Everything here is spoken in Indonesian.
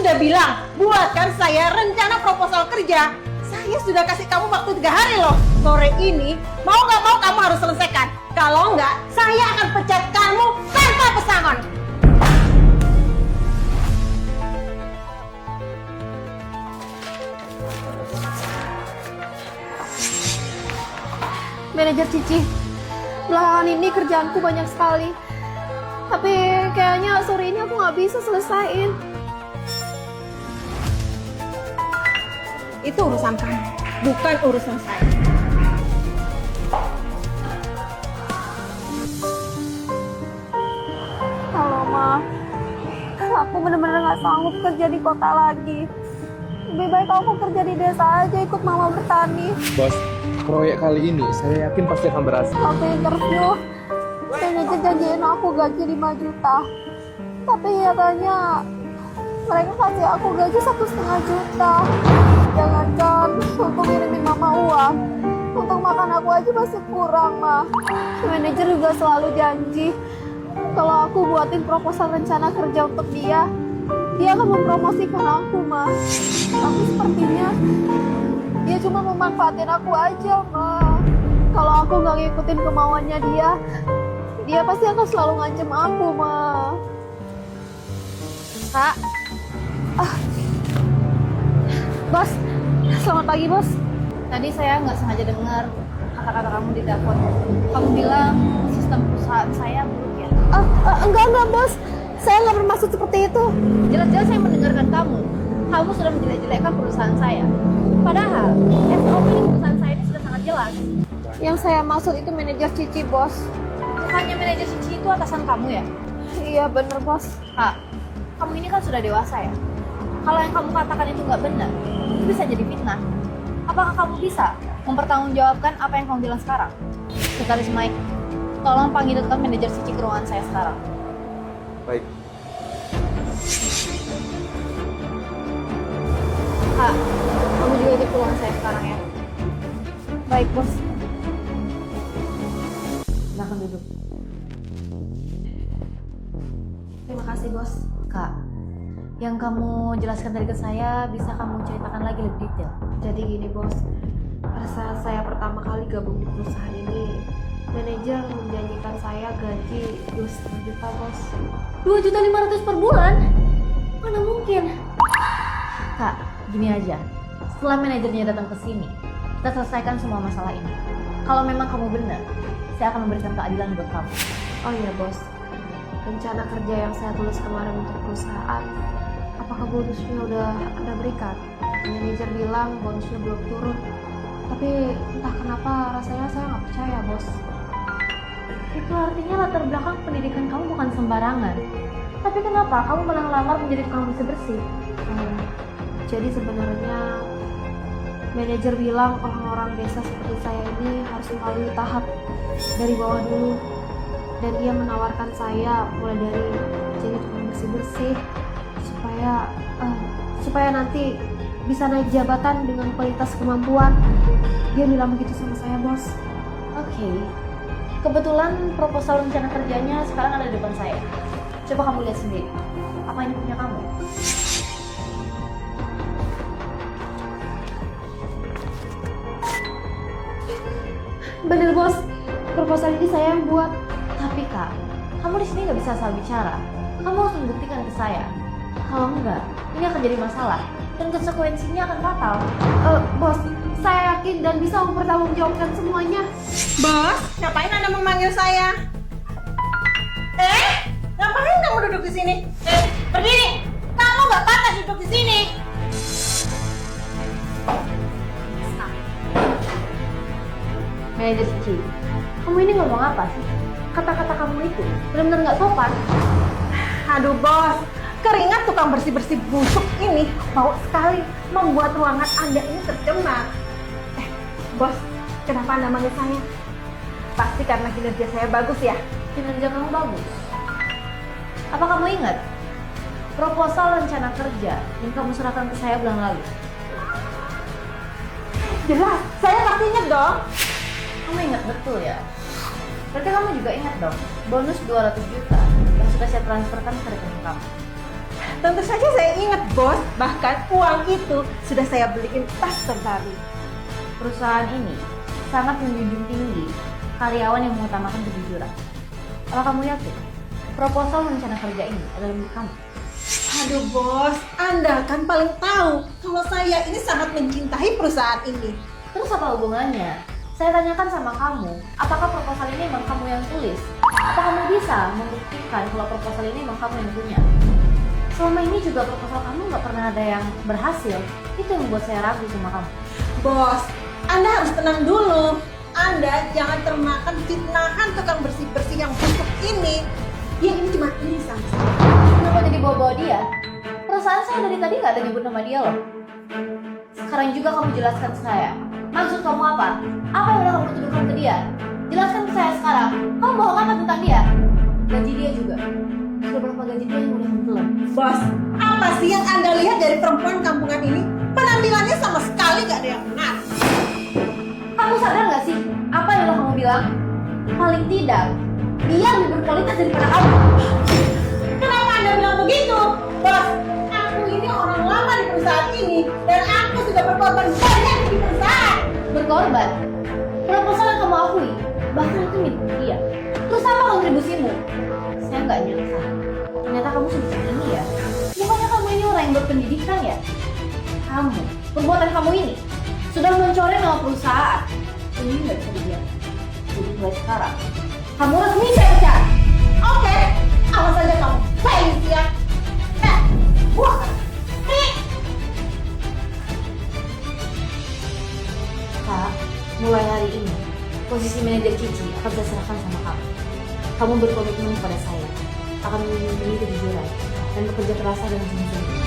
sudah bilang, buatkan saya rencana proposal kerja. Saya sudah kasih kamu waktu 3 hari loh. Sore ini, mau nggak mau kamu harus selesaikan. Kalau nggak, saya akan pecat kamu tanpa pesangon. Manajer Cici, belakangan ini kerjaanku banyak sekali. Tapi kayaknya sore ini aku nggak bisa selesaiin. Itu urusan kamu, bukan urusan saya. Halo, Ma. Aku bener-bener nggak sanggup kerja di kota lagi. Lebih baik aku kerja di desa aja, ikut Mama bertani. Bos, proyek kali ini saya yakin pasti akan berhasil. Waktu interview, manajer janjiin aku gaji 5 juta. Tapi nyatanya mereka kasih aku gaji 1,5 juta. Jangankan untuk ngirimin Mama uang, untuk makan aku aja masih kurang, Ma. Manajer juga selalu janji kalau aku buatin proposal rencana kerja untuk dia akan mempromosikan aku, Ma. Tapi sepertinya dia cuma memanfaatin aku aja, Ma. Kalau aku nggak ngikutin kemauannya dia pasti akan selalu ngancem aku, Ma. Kak. Bos, selamat pagi, Bos. Tadi saya nggak sengaja dengar kata-kata kamu di telepon. Kamu bilang sistem perusahaan saya buruk ya? Enggak, Bos. Saya nggak bermaksud seperti itu. Jelas-jelas saya mendengarkan kamu. Kamu sudah menjelek-jelekkan perusahaan saya. Padahal SOP di perusahaan saya ini sudah sangat jelas. Yang saya maksud itu manajer Cici, Bos. Bukannya manajer Cici itu atasan kamu ya? Iya, bener, Bos. Kak, kamu ini kan sudah dewasa ya? Kalau yang kamu katakan itu nggak benar, itu bisa jadi fitnah. Apakah kamu bisa mempertanggungjawabkan apa yang kamu bilang sekarang? Sekretaris Mike, tolong panggilkan manajer Cici ke ruangan saya sekarang. Baik. Kak, kamu juga ikut ke ruangan saya sekarang ya. Baik, Bos. Silahkan duduk. Terima kasih, Bos. Kak, yang kamu jelaskan tadi ke saya, bisa kamu ceritakan lagi lebih detail? Jadi gini, Bos. Pada saat saya pertama kali gabung di perusahaan ini, manajer menjanjikan saya gaji 2,5 juta, Bos. 2.500.000 per bulan? Mana mungkin? Kak, gini aja. Setelah manajernya datang ke sini, kita selesaikan semua masalah ini. Kalau memang kamu benar, saya akan memberikan keadilan buat kamu. Oh iya, Bos. Rencana kerja yang saya tulis kemarin untuk perusahaan, apakah bonusnya udah Anda berikan? Manajer bilang bonusnya belum turun. Tapi entah kenapa rasanya saya nggak percaya, Bos. Itu artinya latar belakang pendidikan kamu bukan sembarangan. Tapi kenapa kamu malah ngelamar menjadi tukang bersih-bersih? Jadi sebenarnya manajer bilang orang-orang desa seperti saya ini harus melalui tahap dari bawah dulu. Dan dia menawarkan saya mulai dari jadi tukang bersih-bersih supaya nanti bisa naik jabatan dengan kualitas kemampuan. Dia bilang begitu sama saya, Bos. Oke. Kebetulan proposal rencana kerjanya sekarang ada di depan saya. Coba kamu lihat sendiri. Apa ini punya kamu? Bener, Bos. Proposal ini saya yang buat. Tapi Kak, kamu di sini nggak bisa asal bicara. Kamu harus membuktikan ke saya. Kalau enggak, ini akan jadi masalah dan konsekuensinya akan fatal. Bos, saya yakin dan bisa mempertanggungjawabkan semuanya. Bos, ngapain Anda memanggil saya? Ngapain kamu duduk di sini? Berdiri! Kamu nggak pantas duduk di sini. Manajer Cici, kamu ini ngomong apa sih? Kata-kata kamu itu benar-benar nggak sopan. Aduh, Bos. Keringat tukang bersih-bersih busuk ini bau sekali, membuat ruangan Anda ini tercemar. Bos, kenapa Anda manggil saya? Pasti karena kinerja saya bagus ya? Kinerja kamu bagus. Apa kamu ingat proposal rencana kerja yang kamu serahkan ke saya bulan lalu? Jelas, saya pasti ingat dong. Kamu ingat betul ya? Berarti kamu juga ingat dong bonus 200 juta yang sudah saya transferkan ke rekening kamu. Tentu saja saya ingat, Bos. Bahkan uang itu sudah saya beliin tas terbaru. Perusahaan ini sangat menjunjung tinggi karyawan yang mengutamakan kejujuran. Apa kamu yakin proposal rencana kerja ini adalah milik kamu? Aduh, Bos. Anda kan paling tahu kalau saya ini sangat mencintai perusahaan ini. Terus apa hubungannya? Saya tanyakan sama kamu, apakah proposal ini emang kamu yang tulis? Apa kamu bisa membuktikan kalau proposal ini emang kamu yang punya? Selama ini juga proposal kamu nggak pernah ada yang berhasil. Itu yang membuat saya ragu sama kamu. Bos, Anda harus tenang dulu. Anda jangan termakan fitnahan tukang bersih-bersih yang busuk ini. Dia ini cuma ini sama saya. Kenapa jadi bawa-bawa dia? Perasaan saya dari tadi nggak ada nyebut nama dia loh. Sekarang juga kamu jelaskan ke saya. Maksud kamu apa? Apa yang udah kamu tuduhkan ke dia? Jelaskan ke saya sekarang. Kamu bohong apa tentang dia? Gaji dia juga. Sudah berapa gaji dia yang udah belum? Bos, apa sih yang Anda lihat dari perempuan kampungan ini? Penampilannya sama sekali gak ada yang benar. Kamu sadar nggak sih apa yang udah kamu bilang? Paling tidak, dia lebih berkualitas daripada kamu. Kenapa Anda bilang begitu? Bos, aku ini orang lama di perusahaan ini dan aku sudah berkorban banyak di perusahaan. Berkorban? Proposal yang kamu akui, bahkan itu milik dia. Terus apa kontribusimu? Saya nggak nyangka. Ternyata kamu sebesar ini ya. Bukannya kamu ini orang yang berpendidikan ya? Kamu, perbuatan kamu ini sudah mencoreng nama perusahaan. Ini nggak bisa dibiarkan. Jadi mulai sekarang, kamu resmi saya pecat. Oke, awas saja kamu. Saya buah. Kak, mulai hari ini, posisi manajer Cici akan saya serahkan sama kamu. Kamu berkomitmen pada saya, akan melindungi kejujuran dan bekerja keras dengan sungguh-sungguh.